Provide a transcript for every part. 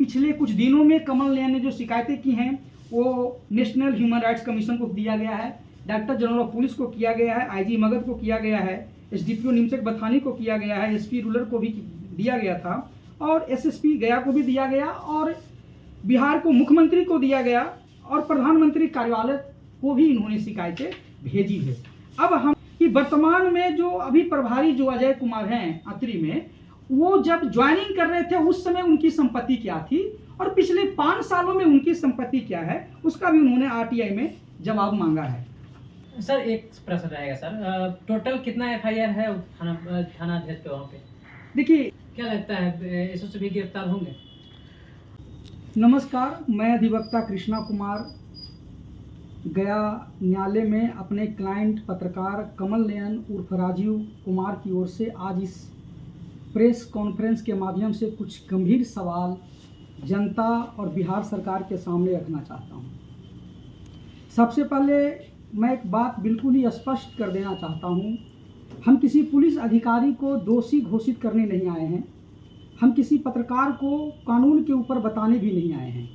पिछले कुछ दिनों में कमल नयन ने जो शिकायतें की हैं वो नेशनल ह्यूमन राइट्स कमीशन को दिया गया है, डायरेक्टर जनरल ऑफ पुलिस को किया गया है, आईजी मगध को किया गया है, एसडीपीओ निमसक बथानी को किया गया है, एसपी रूरल को भी दिया गया था और एसएसपी गया को भी दिया गया और बिहार को मुख्यमंत्री को दिया गया और प्रधानमंत्री कार्यालय को भी इन्होंने शिकायतें भेजी है। अब हम कि वर्तमान में जो अभी प्रभारी जो अजय कुमार हैं अत्री में, वो जब ज्वाइनिंग कर रहे थे उस समय उनकी संपत्ति क्या थी और पिछले 5 सालों में उनकी संपत्ति क्या है, उसका भी उन्होंने आरटीआई में जवाब मांगा है। सर एक प्रश्न रहेगा सर, टोटल कितना एफआईआर है थाना अध्यक्ष के वहाँ पे? देखिए, क्या लगता है एसओसी भी गिरफ्तार होंगे? नमस्कार, मैं अधिवक्ता कृष्णा कुमार गया न्यायालय में अपने क्लाइंट पत्रकार कमल नयन उर्फ राजीव कुमार की ओर से आज इस प्रेस कॉन्फ्रेंस के माध्यम से कुछ गंभीर सवाल जनता और बिहार सरकार के सामने रखना चाहता हूं। सबसे पहले मैं एक बात बिल्कुल ही स्पष्ट कर देना चाहता हूं, हम किसी पुलिस अधिकारी को दोषी घोषित करने नहीं आए हैं, हम किसी पत्रकार को कानून के ऊपर बताने भी नहीं आए हैं।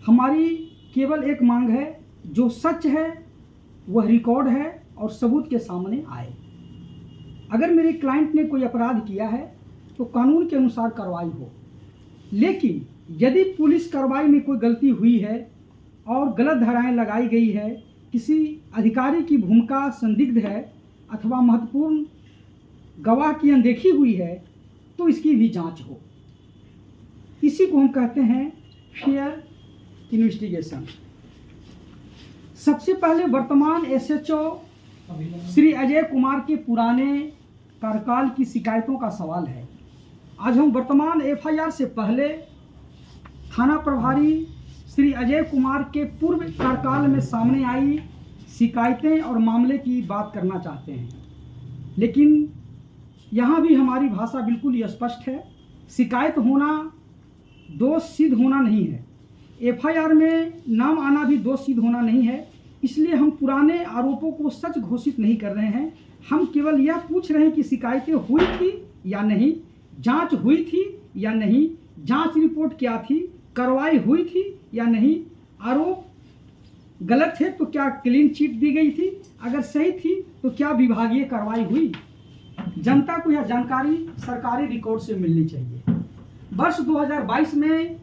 हमारी केवल एक मांग है, जो सच है वह रिकॉर्ड है और सबूत के सामने आए। अगर मेरे क्लाइंट ने कोई अपराध किया है तो कानून के अनुसार कार्रवाई हो, लेकिन यदि पुलिस कार्रवाई में कोई गलती हुई है और गलत धाराएं लगाई गई है, किसी अधिकारी की भूमिका संदिग्ध है अथवा महत्वपूर्ण गवाह की अनदेखी हुई है तो इसकी भी जांच हो। इसी को हम कहते हैं फेयर इन्वेस्टिगेशन। सबसे पहले वर्तमान एसएचओ श्री अजय कुमार के पुराने कार्यकाल की शिकायतों का सवाल है। आज हम वर्तमान एफआईआर से पहले थाना प्रभारी श्री अजय कुमार के पूर्व कार्यकाल में सामने आई शिकायतें और मामले की बात करना चाहते हैं, लेकिन यहाँ भी हमारी भाषा बिल्कुल ही स्पष्ट है। शिकायत होना दोष सिद्ध होना नहीं है, एफआईआर में नाम आना भी दोष सिद्ध होना नहीं है। इसलिए हम पुराने आरोपों को सच घोषित नहीं कर रहे हैं, हम केवल यह पूछ रहे हैं कि शिकायतें हुई थी या नहीं, जांच हुई थी या नहीं, जांच रिपोर्ट क्या थी, कार्रवाई हुई थी या नहीं, आरोप गलत है तो क्या क्लीन चिट दी गई थी, अगर सही थी तो क्या विभागीय कार्रवाई हुई। जनता को यह जानकारी सरकारी रिकॉर्ड से मिलनी चाहिए। वर्ष 2022 में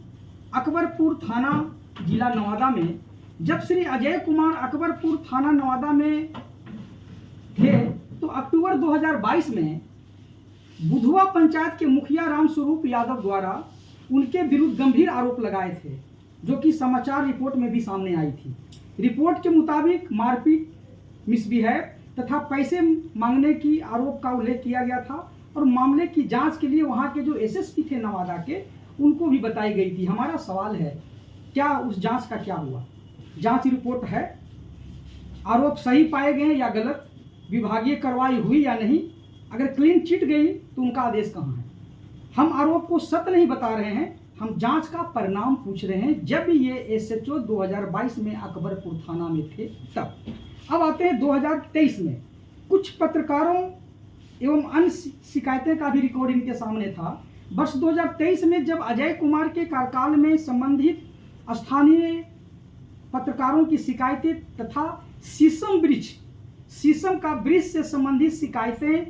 अकबरपुर थाना जिला नवादा में जब श्री अजय कुमार अकबरपुर थाना नवादा में थे तो अक्टूबर 2022 में बुधवा पंचायत के मुखिया रामस्वरूप यादव द्वारा उनके विरुद्ध गंभीर आरोप लगाए थे, जो कि समाचार रिपोर्ट में भी सामने आई थी। रिपोर्ट के मुताबिक मारपीट, मिसबिहेव तथा पैसे मांगने की आरोप का उल्लेख किया गया था और मामले की जांच के लिए वहां के जो एसएसपी थे नवादा के, उनको भी बताई गई थी। हमारा सवाल है, क्या उस जांच का क्या हुआ? जांच रिपोर्ट है, आरोप सही पाए गए या गलत, विभागीय कार्रवाई हुई या नहीं, अगर क्लीन चिट गई तो उनका आदेश कहाँ है? हम आरोप को सत्य नहीं बता रहे हैं, हम जांच का परिणाम पूछ रहे हैं। जब ये एसएचओ 2022 में अकबरपुर थाना में थे तब। अब आते हैं 2023 में, कुछ पत्रकारों एवं अन्य शिकायतें का भी रिकॉर्ड इनके सामने था। वर्ष 2023 में जब अजय कुमार के कार्यकाल में संबंधित स्थानीय पत्रकारों की शिकायतें तथा शीशम का ब्रिज से संबंधित शिकायतें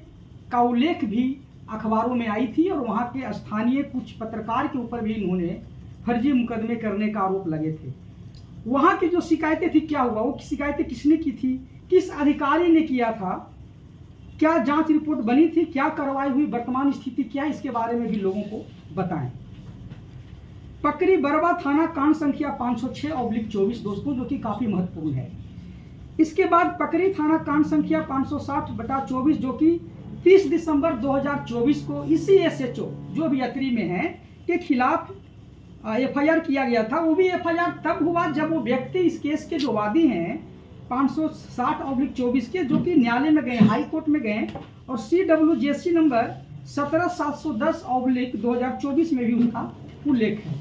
का उल्लेख भी अखबारों में आई थी और वहां के स्थानीय कुछ पत्रकार के ऊपर भी इन्होंने फर्जी मुकदमे करने का आरोप लगे थे। वहां की जो शिकायतें थी, क्या हुआ, वो शिकायतें किसने की थी, किस अधिकारी ने किया था, क्या जांच रिपोर्ट बनी थी, क्या कार्रवाई हुई, वर्तमान स्थिति क्या है, इसके बारे में भी लोगों को बताएं। पकरी बरवा थाना कांड संख्या 506/24 दोस्तों, जो कि काफी महत्वपूर्ण है। इसके बाद पकरी थाना कांड संख्या 560/24 जो कि 30 दिसंबर 2024 को इसी एसएचओ जो भी अत्री में है के खिलाफ एफआईआर किया गया था। वो भी एफआईआर तब हुआ जब वो व्यक्ति इस केस के जो वादी हैं 560/24 के, जो कि न्यायालय में गए, हाई कोर्ट में गए और CWJC नंबर 17710/2024 में भी उसका उल्लेख है।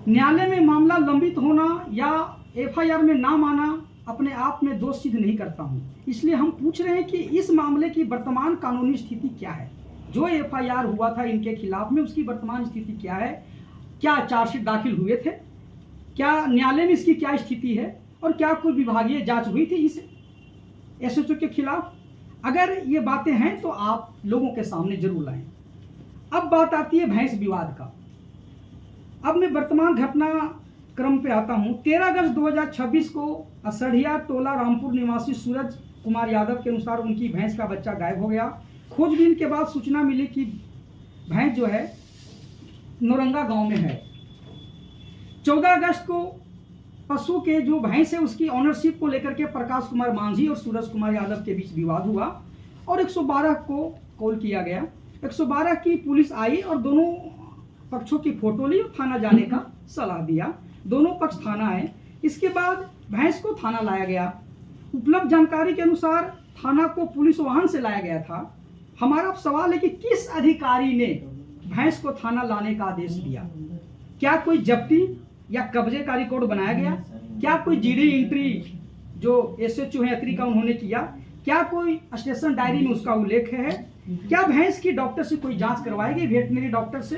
न्यायालय में मामला लंबित होना या एफआईआर में नाम आना अपने आप में दोष सिद्ध नहीं करता हूं। इसलिए हम पूछ रहे हैं कि इस मामले की वर्तमान कानूनी स्थिति क्या है, जो एफआईआर हुआ था इनके खिलाफ में उसकी वर्तमान स्थिति क्या है, क्या चार्जशीट दाखिल हुए थे, क्या न्यायालय में इसकी क्या स्थिति है, और क्या कोई विभागीय जांच हुई थी इस एसएचओ के खिलाफ? अगर ये बातें हैं तो आप लोगों के सामने जरूर लाएं। अब बात आती है भैंस विवाद का। अब मैं वर्तमान घटना क्रम पे आता हूं। 13 अगस्त 2026 को असढ़िया टोला रामपुर निवासी सूरज कुमार यादव के अनुसार उनकी भैंस का बच्चा गायब हो गया। खोजबीन के बाद सूचना मिली कि भैंस जो है नौरंगा गांव में है। 14 अगस्त को पशु के जो भैंस है उसकी ऑनरशिप को लेकर के प्रकाश कुमार मांझी और सूरज कुमार यादव के बीच विवाद हुआ और 112 को कॉल किया गया। 112 की पुलिस आई और दोनों पक्षों की फोटो ली और थाना जाने का सलाह दिया। दोनों पक्ष थाना आए। इसके बाद भैंस को थाना लाया गया। उपलब्ध जानकारी के अनुसार थाना को पुलिस वाहन से लाया गया था। हमारा सवाल है कि किस अधिकारी ने भैंस को थाना लाने का आदेश दिया? क्या कोई जब्ती या कब्जे का रिकॉर्ड बनाया गया? क्या कोई जीडी एंट्री जो एसएचओ है अत्री का उन्होंने किया? क्या कोई स्टेशन डायरी में उसका उल्लेख है? क्या भैंस की डॉक्टर से कोई जांच करवाई गई, वेटनरी डॉक्टर से?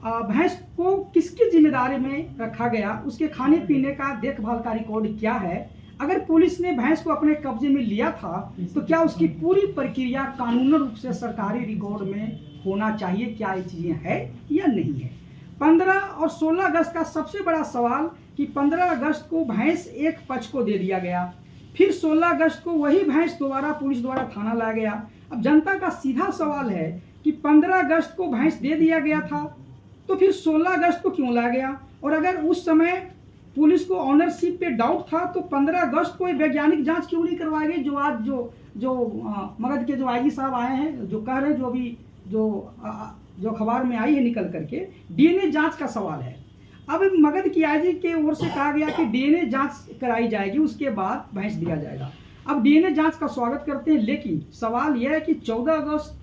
भैंस को किसकी जिम्मेदारी में रखा गया? उसके खाने पीने का देखभाल का रिकॉर्ड क्या है? अगर पुलिस ने भैंस को अपने कब्जे में लिया था तो क्या उसकी पूरी प्रक्रिया कानूनी रूप से सरकारी रिकॉर्ड में होना चाहिए? क्या ये चीजें हैं या नहीं है? 15 और 16 अगस्त का सबसे बड़ा सवाल कि 15 अगस्त को भैंस एक पक्ष को दे दिया गया, फिर 16 अगस्त को वही भैंस दोबारा पुलिस द्वारा थाना लाया गया। अब जनता का सीधा सवाल है कि 15 अगस्त को भैंस दे दिया गया था तो फिर 16 अगस्त को क्यों लाया गया? और अगर उस समय पुलिस को ऑनरशिप पे डाउट था तो 15 अगस्त को वैज्ञानिक जांच क्यों नहीं करवाई गई? जो आज जो मगध के जो आईजी साहब आए हैं जो कह रहे हैं, जो अभी जो अखबार में आई है निकल करके, डीएनए जांच का सवाल है। अब मगध की आईजी के ओर से कहा गया कि डीएनए जांच कराई जाएगी, उसके बाद भैंस दिया जाएगा। अब डीएनए जांच का स्वागत करते हैं, लेकिन सवाल यह है कि 14 अगस्त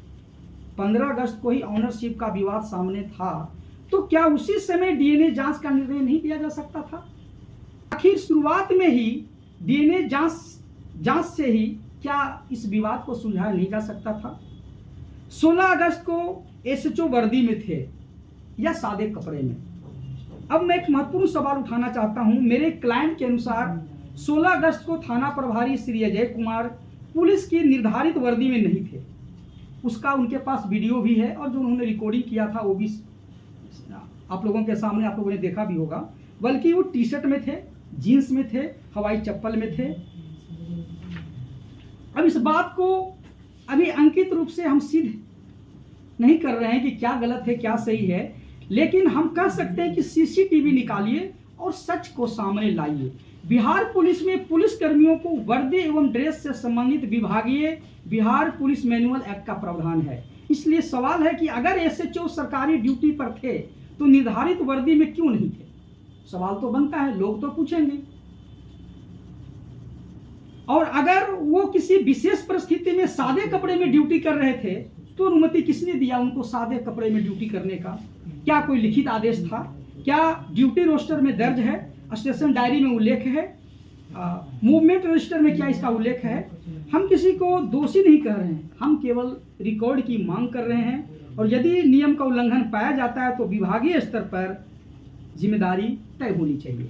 15 अगस्त को ही ऑनरशिप का विवाद सामने था, तो क्या उसी समय डीएनए जांच का निर्णय नहीं लिया जा सकता था? आखिर शुरुआत में ही डीएनए जांच से ही क्या इस विवाद को सुलझाया नहीं जा सकता था? 16 अगस्त को एसएचओ वर्दी में थे या सादे कपड़े में? अब मैं एक महत्वपूर्ण सवाल उठाना चाहता हूं। मेरे क्लाइंट के अनुसार 16 अगस्त को थाना प्रभारी श्री अजय कुमार पुलिस की निर्धारित वर्दी में नहीं थे। उसका उनके पास वीडियो भी है और जो उन्होंने रिकॉर्डिंग किया था वो भी आप लोगों के सामने आप लोगों ने देखा भी होगा। बल्कि वो टी शर्ट में थे, जीन्स में थे, हवाई चप्पल में थे। अब इस बात को अभी अंकित रूप से हम सिद्ध नहीं कर रहे हैं कि क्या गलत है क्या सही है, लेकिन हम कह सकते हैं कि सीसीटीवी निकालिए और सच को सामने लाइए। बिहार पुलिस में पुलिस कर्मियों को वर्दी एवं ड्रेस से संबंधित विभागीय बिहार पुलिस मैनुअल एक्ट का प्रावधान है। इसलिए सवाल है कि अगर एसएचओ सरकारी ड्यूटी पर थे तो निर्धारित वर्दी में क्यों नहीं थे? सवाल तो बनता है, लोग तो पूछेंगे। और अगर वो किसी विशेष परिस्थिति में सादे कपड़े में ड्यूटी कर रहे थे तो अनुमति किसने दिया उनको सादे कपड़े में ड्यूटी करने का? क्या कोई लिखित आदेश था? क्या ड्यूटी रोस्टर में दर्ज है? स्टेशन डायरी में उल्लेख है? मूवमेंट रजिस्टर में क्या इसका उल्लेख है? हम किसी को दोषी नहीं कह रहे हैं, हम केवल रिकॉर्ड की मांग कर रहे हैं। और यदि नियम का उल्लंघन पाया जाता है तो विभागीय स्तर पर जिम्मेदारी तय होनी चाहिए।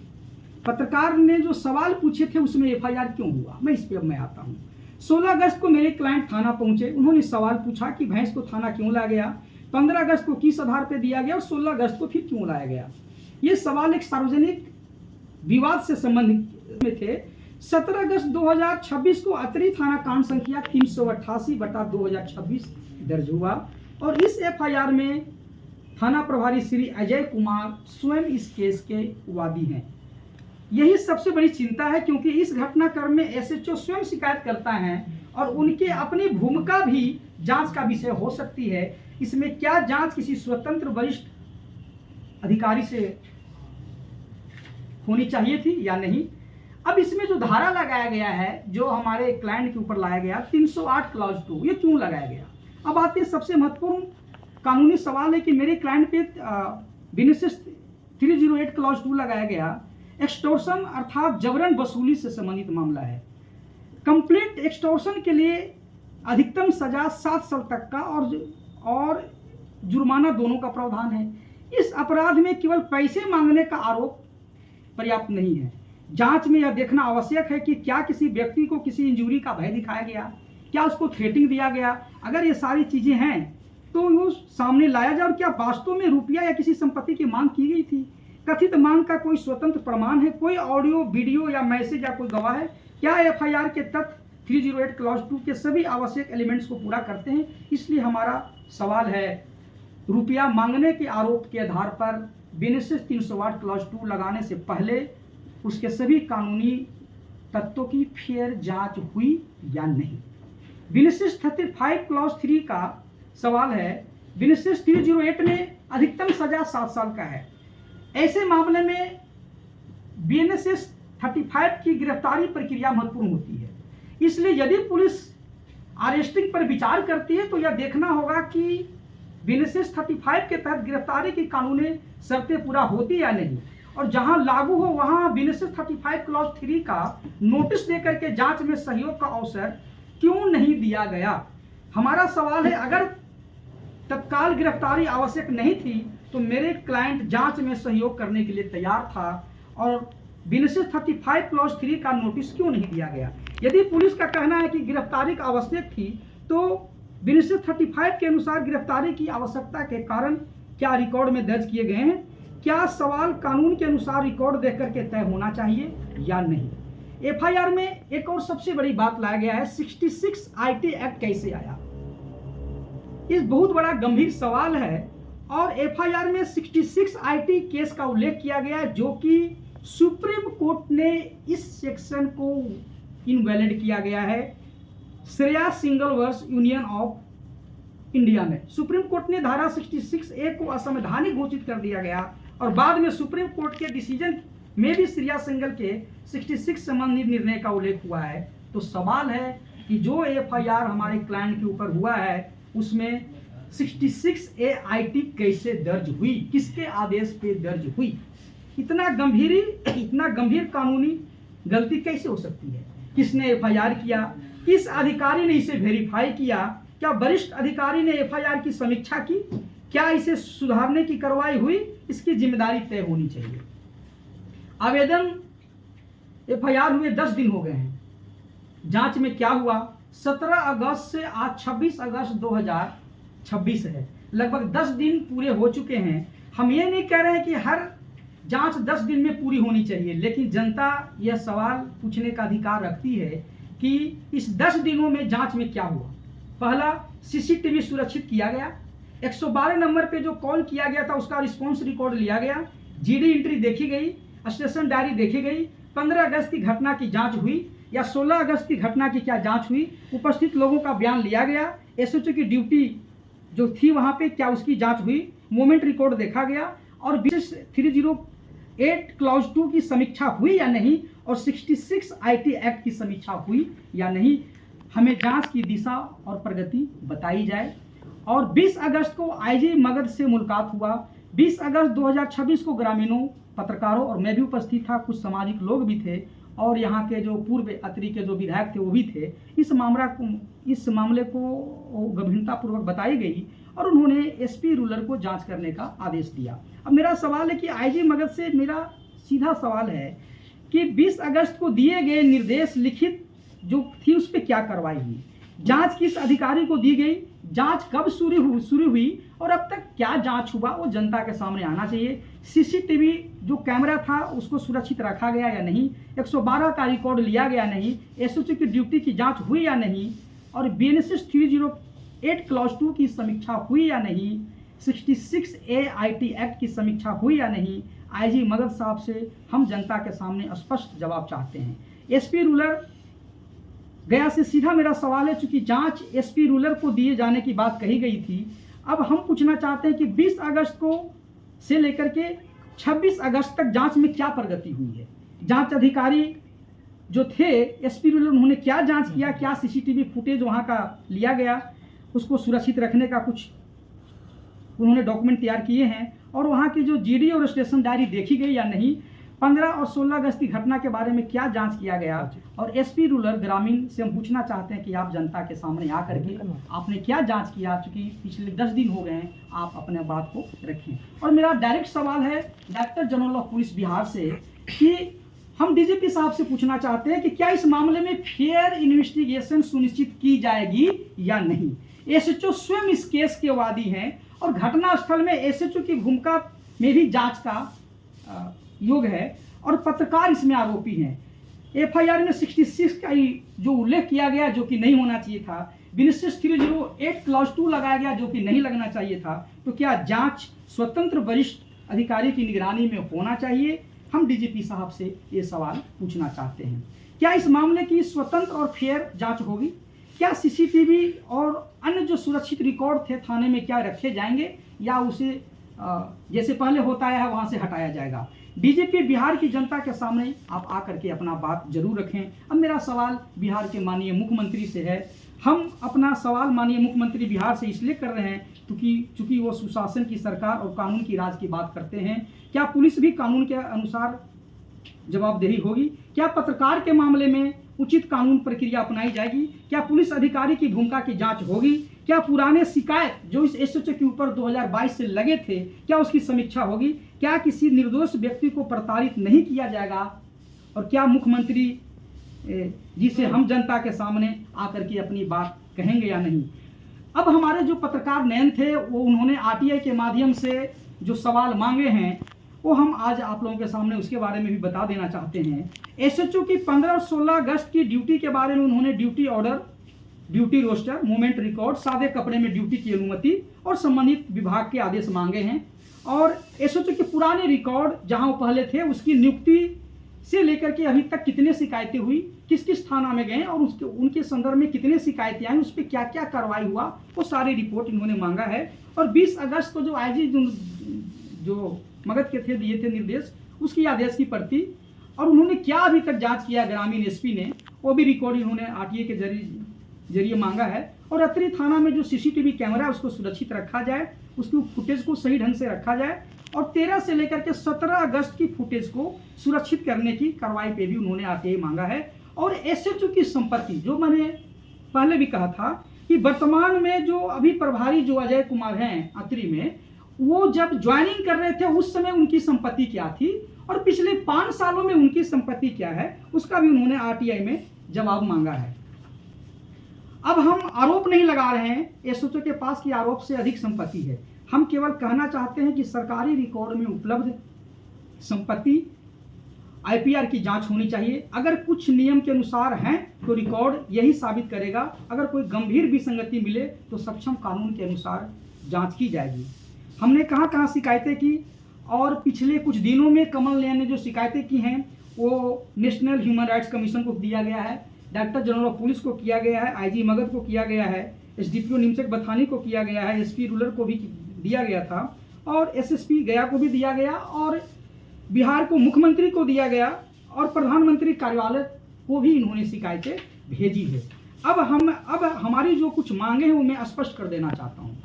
पत्रकार ने जो सवाल पूछे थे उसमें एफआईआर क्यों हुआ, मैं इस पे अब मैं आता हूँ। 16 अगस्त को मेरे क्लाइंट थाना पहुंचे। उन्होंने सवाल पूछा कि भैंस को थाना क्यों लाया गया, 15 अगस्त को किस आधार पर दिया गया और 16 अगस्त को फिर क्यों लाया गया। ये सवाल एक सार्वजनिक विवाद से संबंधित में थे। 17 अगस्त 2026 को अतरी थाना कांड संख्या 388/2026 दर्ज हुआ और इस एफआईआर में थाना प्रभारी श्री अजय कुमार स्वयं इस केस के वादी हैं। यही सबसे बड़ी चिंता है, क्योंकि इस घटनाक्रम में एसएचओ स्वयं शिकायत करता है और उनके अपनी भूमिका भी जांच का विषय हो सकती है। इसमें क्या जांच किसी स्वतंत्र वरिष्ठ अधिकारी से होनी चाहिए थी या नहीं? अब इसमें जो धारा लगाया गया है, जो हमारे क्लाइंट के ऊपर लाया गया 308 क्लॉज 2, ये क्यों लगाया गया? अब आते हैं सबसे महत्वपूर्ण कानूनी सवाल है कि मेरे क्लाइंट पे बीएनएसएस 308 क्लॉज 2 लगाया गया। एक्सटॉर्शन अर्थात जबरन वसूली से संबंधित मामला है। कंप्लीट एक्सटॉर्शन के लिए अधिकतम सजा 7 साल तक का और जुर्माना दोनों का प्रावधान है। इस अपराध में केवल पैसे मांगने का आरोप पर्याप्त नहीं है। जांच में यह देखना आवश्यक है कि क्या किसी व्यक्ति को किसी इंजरी का भय दिखाया गया, क्या उसको थ्रेटिंग दिया गया। अगर ये सारी चीज़ें हैं तो वो सामने लाया जाए और क्या वास्तव में रुपया या किसी संपत्ति की मांग की गई थी। कथित मांग का कोई स्वतंत्र प्रमाण है, कोई ऑडियो वीडियो या मैसेज या कोई गवाह है। क्या एफआईआर के तथ्य 308 क्लॉज 2 के सभी आवश्यक एलिमेंट्स को पूरा करते हैं। इसलिए हमारा सवाल है, रुपया मांगने के आरोप के आधार पर बीएनएसएस 308 क्लॉज 2 लगाने से पहले उसके सभी कानूनी तत्वों की फेयर जांच हुई या नहीं। बीएनएसएस 35 क्लॉज 3 का सवाल है, बीएनएसएस 308 में अधिकतम सजा 7 साल का है। ऐसे मामले में बीएनएसएस 35 की गिरफ्तारी प्रक्रिया महत्वपूर्ण होती है। इसलिए यदि पुलिस अरेस्टिंग पर विचार करती है तो यह देखना होगा कि बीएनएसएस 35 के तहत गिरफ्तारी की कानूनी शर्तें पूरा होती या नहीं, और जहां लागू हो वहां बीएनएसएस 35 क्लॉज 3 का नोटिस देकर के जांच में सहयोग का अवसर क्यों नहीं दिया गया। हमारा सवाल है, अगर तत्काल गिरफ्तारी आवश्यक नहीं थी तो मेरे क्लाइंट जांच में सहयोग करने के लिए तैयार था, और बीएनएसएस 35 क्लॉज 3 का नोटिस क्यों नहीं दिया गया। यदि पुलिस का कहना है कि गिरफ्तारी का आवश्यक थी तो बीएनएसएस 35 के अनुसार गिरफ्तारी की आवश्यकता के कारण क्या रिकॉर्ड में दर्ज किए गए हैं। क्या सवाल कानून के अनुसार रिकॉर्ड देख करके तय होना चाहिए या नहीं। एफआईआर में एक और सबसे बड़ी बात लाया गया है, 66 आईटी एक्ट कैसे आया। इस बहुत बड़ा गंभीर सवाल है, और एफआईआर में 66 आईटी केस का उल्लेख किया गया है, जो कि सुप्रीम कोर्ट ने इस सेक्शन को इनवैलिड किया गया है। Shreya Singhal versus Union of India में सुप्रीम कोर्ट ने धारा 66A को असंवैधानिक घोषित कर दिया गया, और बाद में सुप्रीम कोर्ट के डिसीजन में भी श्रेया सिंगल के 66 संबंधित निर्णय का उल्लेख हुआ है। तो सवाल है कि जो एफआईआर हमारे क्लाइंट के ऊपर हुआ है उसमें 66A आईटी कैसे दर्ज हुई, किसके आदेश पे दर्ज हुई। इतना गंभीर कानूनी गलती कैसे हो सकती है। किसने एफआईआर किया, किस अधिकारी ने इसे वेरीफाई किया, क्या वरिष्ठ अधिकारी ने एफआईआर की समीक्षा की, क्या इसे सुधारने की कार्रवाई हुई, इसकी जिम्मेदारी तय होनी चाहिए। आवेदन एफआईआर हुए 10 दिन हो गए हैं, जांच में क्या हुआ। 17 अगस्त से आज 26 अगस्त 2026 है, लगभग 10 दिन पूरे हो चुके हैं। हम ये नहीं कह रहे हैं कि हर जांच 10 दिन में पूरी होनी चाहिए, लेकिन जनता यह सवाल पूछने का अधिकार रखती है कि इस 10 दिनों में जांच में क्या हुआ। पहला, सीसीटीवी सुरक्षित किया गया, 112 नंबर पे जो कॉल किया गया था उसका रिस्पॉन्स रिकॉर्ड लिया गया, जीडी एंट्री देखी गई, स्टेशन डायरी देखी गई, 15 अगस्त की घटना की जांच हुई या 16 अगस्त की घटना की क्या जांच हुई, उपस्थित लोगों का बयान लिया गया, एसएचओ की ड्यूटी जो थी वहां पे क्या उसकी जांच हुई, मोमेंट रिकॉर्ड देखा गया, और बीएनएसएस 308 क्लॉज 2 की समीक्षा हुई या नहीं, और 66 आईटी एक्ट की समीक्षा हुई या नहीं। हमें जांच की दिशा और प्रगति बताई जाए। और 20 अगस्त को आईजी मगध से मुलाकात हुआ। 20 अगस्त 2026 को ग्रामीणों, पत्रकारों और मैं भी उपस्थित था, कुछ सामाजिक लोग भी थे, और यहाँ के जो पूर्व अत्री के जो विधायक थे वो भी थे। इस मामले को गंभीरतापूर्वक बताई गई और उन्होंने एसपी रूरल को जांच करने का आदेश दिया। अब मेरा सवाल है कि आईजी मगध से मेरा सीधा सवाल है कि 20 अगस्त को दिए गए निर्देश लिखित जो थी उस पर क्या कार्रवाई हुई, जांच किस अधिकारी को दी गई, जांच कब शुरू हुई और अब तक क्या जांच हुआ, वो जनता के सामने आना चाहिए। सीसीटीवी जो कैमरा था उसको सुरक्षित रखा गया या नहीं, 112 का रिकॉर्ड लिया गया नहीं, एसओसी की ड्यूटी की जांच हुई या नहीं, और बीएनएसएस 308 क्लॉज 2 की समीक्षा हुई या नहीं, 66A आईटी एक्ट की समीक्षा हुई या नहीं। आईजी मगध साहब से हम जनता के सामने स्पष्ट जवाब चाहते हैं। एसपी रूरल गया से सीधा मेरा सवाल है, चूंकि जांच एसपी रूरल को दिए जाने की बात कही गई थी, अब हम पूछना चाहते हैं कि 20 अगस्त को से लेकर के 26 अगस्त तक जांच में क्या प्रगति हुई है। जांच अधिकारी जो थे एसपी रूरल, उन्होंने क्या जांच किया, क्या सीसीटीवी फुटेज वहां का लिया गया, उसको सुरक्षित रखने का कुछ उन्होंने डॉक्यूमेंट तैयार किए हैं, और वहाँ की जो जीडी और स्टेशन डायरी देखी गई या नहीं, 15 और 16 अगस्त की घटना के बारे में क्या जांच किया गया, और एसपी रूरल ग्रामीण से हम पूछना चाहते हैं कि आप जनता के सामने आकर के आपने क्या जांच किया, चूंकि पिछले 10 दिन हो गए हैं, आप अपने बात को रखें। और मेरा डायरेक्ट सवाल है director general of police Bihar से कि हम डीजीपी साहब से पूछना चाहते हैं कि क्या इस मामले में फेयर इन्वेस्टिगेशन सुनिश्चित की जाएगी या नहीं। एसएचओ स्वयं इस केस के वादी हैं और घटनास्थल में एसएचओ की भूमिका में भी जांच का योग है और पत्रकार इसमें आरोपी हैं। एफआईआर में 66 का जो उल्लेख किया गया जो कि नहीं होना चाहिए था, BNSS 308 क्लॉज 2 लगाया गया जो कि नहीं लगना चाहिए था, तो क्या जांच स्वतंत्र वरिष्ठ अधिकारी की निगरानी में होना चाहिए। हम डीजीपी साहब से ये सवाल पूछना चाहते हैं, क्या इस मामले की स्वतंत्र और फेयर जांच होगी, क्या सीसीटीवी और अन्य जो सुरक्षित रिकॉर्ड थे थाने में क्या रखे जाएंगे या उसे जैसे पहले होता है वहां से हटाया जाएगा। डीजीपी बिहार की जनता के सामने आप आकर के अपना बात जरूर रखें। अब मेरा सवाल बिहार के माननीय मुख्यमंत्री से है। हम अपना सवाल माननीय मुख्यमंत्री बिहार से इसलिए कर रहे हैं क्योंकि वो सुशासन की सरकार और कानून की राज की बात करते हैं। क्या पुलिस भी कानून के अनुसार जवाबदेही होगी, क्या पत्रकार के मामले में उचित कानून प्रक्रिया अपनाई जाएगी, क्या पुलिस अधिकारी की भूमिका की जांच होगी, क्या पुराने शिकायत जो इस एसएचओ के ऊपर 2022 से लगे थे क्या उसकी समीक्षा होगी, क्या किसी निर्दोष व्यक्ति को प्रताड़ित नहीं किया जाएगा, और क्या मुख्यमंत्री जी से हम जनता के सामने आकर के अपनी बात कहेंगे या नहीं। अब हमारे जो पत्रकार नयन थे वो उन्होंने आरटीआई के माध्यम से जो सवाल मांगे हैं वो हम आज आप लोगों के सामने उसके बारे में भी बता देना चाहते हैं। एसएचओ की 15 और 16 अगस्त की ड्यूटी के बारे में उन्होंने duty order, duty roster, movement record, सादे कपड़े में ड्यूटी की अनुमति और संबंधित विभाग के आदेश मांगे हैं। और एसएचओ के पुराने रिकॉर्ड जहां वो पहले थे उसकी नियुक्ति से लेकर के अभी तक कितने शिकायतें हुई, किस किस थाना में गए और उनके संदर्भ में कितने शिकायतें आई, उस पर क्या क्या कार्रवाई हुआ, वो सारी रिपोर्ट इन्होंने मांगा है। और 20 अगस्त को जो आईजी जो मगध के थे दिए थे निर्देश, उसकी आदेश की प्रति और उन्होंने क्या अभी तक जांच किया ग्रामीण एसपी ने, वो भी रिकॉर्ड इन्होंने आरटीआई के जरिए मांगा है। और अतरी थाना में जो सीसीटीवी कैमरा है उसको सुरक्षित रखा जाए, उसकी फुटेज को सही ढंग से रखा जाए और 13 से लेकर के 17 अगस्त की फुटेज को सुरक्षित करने की कार्रवाई पे भी उन्होंने आरटीआई मांगा है। और एसएचओ की संपत्ति जो मैंने पहले भी कहा था कि वर्तमान में जो अभी प्रभारी जो अजय कुमार हैं अतरी में, वो जब ज्वाइनिंग कर रहे थे उस समय उनकी संपत्ति क्या थी और पिछले 5 सालों में उनकी संपत्ति क्या है, उसका भी उन्होंने आरटीआई में जवाब मांगा है। अब हम आरोप नहीं लगा रहे हैं एसएचओ के पास की आरोप से अधिक संपत्ति है, हम केवल कहना चाहते हैं कि सरकारी रिकॉर्ड में उपलब्ध संपत्ति आईपीआर की जांच होनी चाहिए। अगर कुछ नियम के अनुसार हैं तो रिकॉर्ड यही साबित करेगा, अगर कोई गंभीर विसंगति मिले तो सक्षम कानून के अनुसार जांच की जाएगी। हमने कहाँ शिकायतें की और पिछले कुछ दिनों में कमल नयन ने जो शिकायतें की हैं वो नेशनल ह्यूमन राइट्स कमीशन को दिया गया है, डायरेक्टर जनरल ऑफ पुलिस को किया गया है, आईजी मगध को किया गया है, एसडीपीओ निमचक बथानी को किया गया है, एसपी रूरल को भी दिया गया था और एसएसपी गया को भी दिया गया और बिहार को मुख्यमंत्री को दिया गया और प्रधानमंत्री कार्यालय को भी इन्होंने शिकायतें भेजी है। अब हमारी जो कुछ मांगे हैं वो मैं स्पष्ट कर देना चाहता हूँ।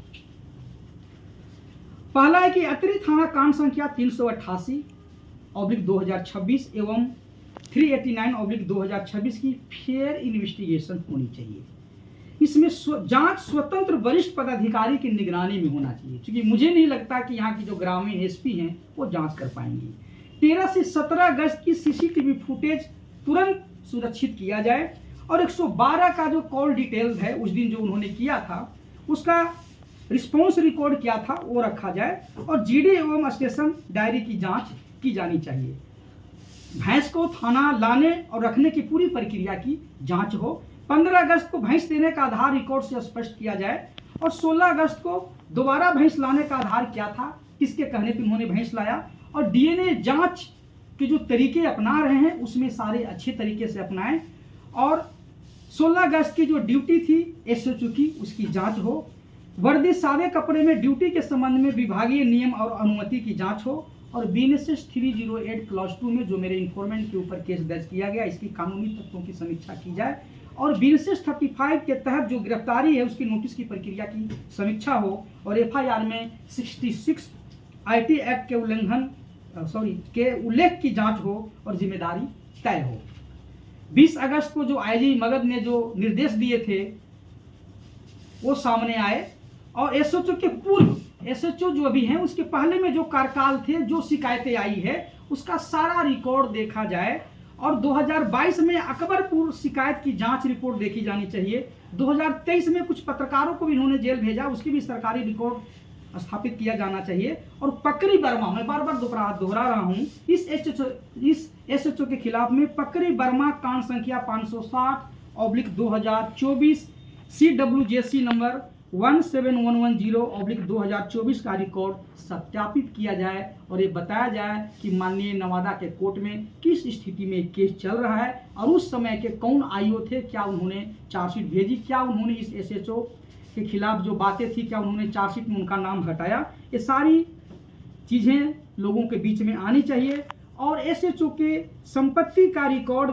पहला है कि अतरी थाना कांड संख्या 388/2026 एवं 389/2026 की फेयर इन्वेस्टिगेशन होनी चाहिए। इसमें जांच स्वतंत्र वरिष्ठ पदाधिकारी की निगरानी में होना चाहिए, क्योंकि मुझे नहीं लगता कि यहाँ की जो ग्रामीण एसपी हैं वो जांच कर पाएंगी। 13 से 17 अगस्त की सीसीटीवी फुटेज तुरंत सुरक्षित किया जाए और 112 का जो कॉल डिटेल्स है उस दिन जो उन्होंने किया था उसका रिस्पॉन्स रिकॉर्ड किया था वो रखा जाए और जीडी एवं स्टेशन डायरी की जांच की जानी चाहिए। भैंस को थाना लाने और रखने की पूरी प्रक्रिया की जांच हो। 15 अगस्त को भैंस देने का आधार रिकॉर्ड से स्पष्ट किया जाए और 16 अगस्त को दोबारा भैंस लाने का आधार क्या था, किसके कहने पर उन्होंने भैंस लाया और डीएनए जांच के जो तरीके अपना रहे हैं उसमें सारे अच्छे तरीके से अपनाएं और 16 अगस्त की जो ड्यूटी थी एसएचओ की उसकी जांच हो। वर्दी सादे कपड़े में ड्यूटी के संबंध में विभागीय नियम और अनुमति की जांच हो और BNSS 308 क्लॉज 2 में जो मेरे इन्फॉर्मेंट के ऊपर केस दर्ज किया गया इसकी कानूनी तत्वों की समीक्षा की जाए और BNSS 35 के तहत जो गिरफ्तारी है उसकी नोटिस की प्रक्रिया की समीक्षा हो और FIR में 66 IT एक्ट के उल्लंघन के उल्लेख की जांच हो और जिम्मेदारी तय हो। 20 अगस्त को जो आईजी मगध ने जो निर्देश दिए थे वो सामने आए, और एसएचओ के पूर्व एसएचओ जो अभी हैं उसके पहले में जो कार्यकाल थे, जो शिकायतें आई है उसका सारा रिकॉर्ड देखा जाए, और 2022 में अकबरपुर शिकायत की जांच रिपोर्ट देखी जानी चाहिए। 2023 में कुछ पत्रकारों को भी इन्होंने जेल भेजा, उसकी भी सरकारी रिकॉर्ड स्थापित किया जाना चाहिए। और पकरी वर्मा, मैं बार बार दोहरा रहा हूं, इस एसएचओ के खिलाफ में पकरी वर्मा कांड संख्या 560/2024 CWJC नंबर 17110/2024 का रिकॉर्ड सत्यापित किया जाए और ये बताया जाए कि माननीय नवादा के कोर्ट में किस स्थिति में केस चल रहा है, और उस समय के कौन आईओ थे, क्या उन्होंने चार्जशीट भेजी, क्या उन्होंने इस एसएचओ के खिलाफ जो बातें थी क्या उन्होंने चार्जशीट में उनका नाम हटाया। ये सारी चीज़ें लोगों के बीच में आनी चाहिए, और एसएचओ के संपत्ति का रिकॉर्ड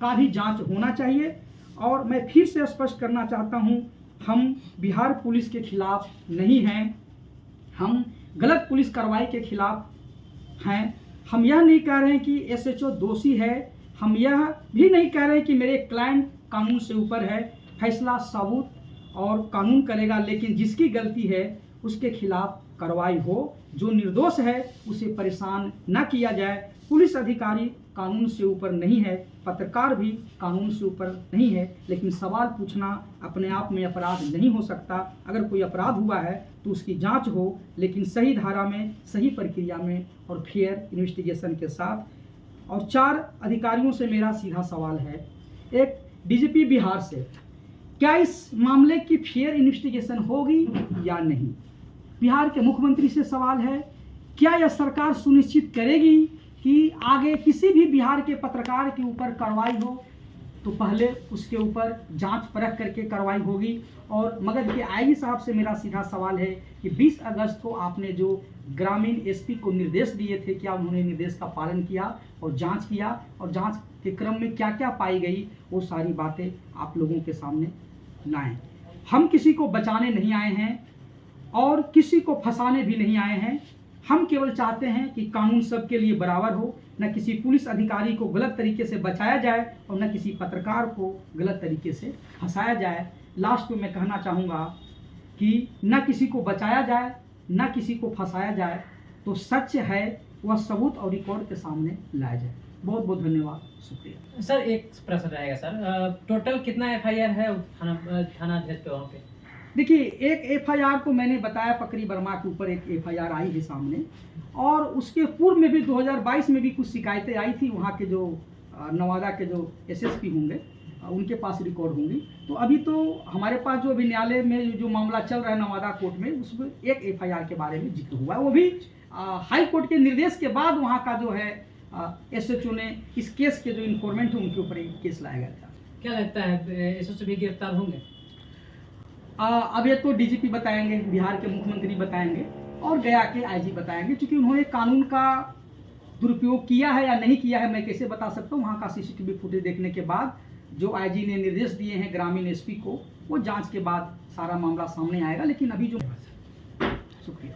का भी जांच होना चाहिए। और मैं फिर से स्पष्ट करना चाहता हूं, हम बिहार पुलिस के खिलाफ नहीं हैं, हम गलत पुलिस कार्रवाई के खिलाफ हैं। हम यह नहीं कह रहे हैं कि एसएचओ दोषी है, हम यह भी नहीं कह रहे हैं कि मेरे क्लाइंट कानून से ऊपर है। फैसला सबूत और कानून करेगा, लेकिन जिसकी गलती है उसके खिलाफ कार्रवाई हो, जो निर्दोष है उसे परेशान न किया जाए। पुलिस अधिकारी कानून से ऊपर नहीं है, पत्रकार भी कानून से ऊपर नहीं है, लेकिन सवाल पूछना अपने आप में अपराध नहीं हो सकता। अगर कोई अपराध हुआ है तो उसकी जांच हो, लेकिन सही धारा में, सही प्रक्रिया में और फेयर इन्वेस्टिगेशन के साथ। और 4 अधिकारियों से मेरा सीधा सवाल है, एक डीजीपी बिहार से, क्या इस मामले की फेयर इन्वेस्टिगेशन होगी या नहीं। बिहार के मुख्यमंत्री से सवाल है, क्या यह सरकार सुनिश्चित करेगी कि आगे किसी भी बिहार के पत्रकार के ऊपर कार्रवाई हो तो पहले उसके ऊपर जांच परख करके कार्रवाई होगी। और मगध के आईजी साहब से मेरा सीधा सवाल है कि 20 अगस्त को आपने जो ग्रामीण एसपी को निर्देश दिए थे, क्या उन्होंने निर्देश का पालन किया और जांच किया, और जांच के क्रम में क्या क्या पाई गई, वो सारी बातें आप लोगों के सामने लाएं। हम किसी को बचाने नहीं आए हैं और किसी को फंसाने भी नहीं आए हैं। हम केवल चाहते हैं कि कानून सबके लिए बराबर हो, न किसी पुलिस अधिकारी को गलत तरीके से बचाया जाए और न किसी पत्रकार को गलत तरीके से फंसाया जाए। लास्ट में मैं कहना चाहूँगा कि न किसी को बचाया जाए, न किसी को फंसाया जाए, तो सच है वह सबूत और रिकॉर्ड के सामने लाया जाए। बहुत बहुत धन्यवाद, शुक्रिया। सर एक प्रश्न रहेगा सर, टोटल कितना एफआईआर है थाना अध्यक्ष पे वहाँ पे? देखिए, एक एफआईआर को मैंने बताया, पकरी वर्मा के ऊपर एक एफआईआर आई है सामने, और उसके पूर्व में भी 2022 में भी कुछ शिकायतें आई थी। वहाँ के जो नवादा के जो एसएसपी होंगे उनके पास रिकॉर्ड होंगी। तो अभी तो हमारे पास जो अभी न्यायालय में जो मामला चल रहा है नवादा कोर्ट में, उसमें एक एफआईआर के बारे में जिक्र हुआ है। वो भी हाई कोर्ट के निर्देश के बाद वहाँ का जो है एसएचओ ने इस केस के जो इन्फॉर्मेंट है उनके ऊपर एक केस लाया गया था। क्या लगता है एसएचओ भी गिरफ्तार होंगे? अब ये तो डीजीपी बताएंगे, बिहार के मुख्यमंत्री बताएंगे और गया के आईजी बताएंगे, क्योंकि उन्होंने कानून का दुरुपयोग किया है या नहीं किया है मैं कैसे बता सकता हूँ। वहाँ का सीसीटीवी फुटेज देखने के बाद जो आईजी ने निर्देश दिए हैं ग्रामीण एसपी को, वो जांच के बाद सारा मामला सामने आएगा। लेकिन अभी जो शुक्रिया।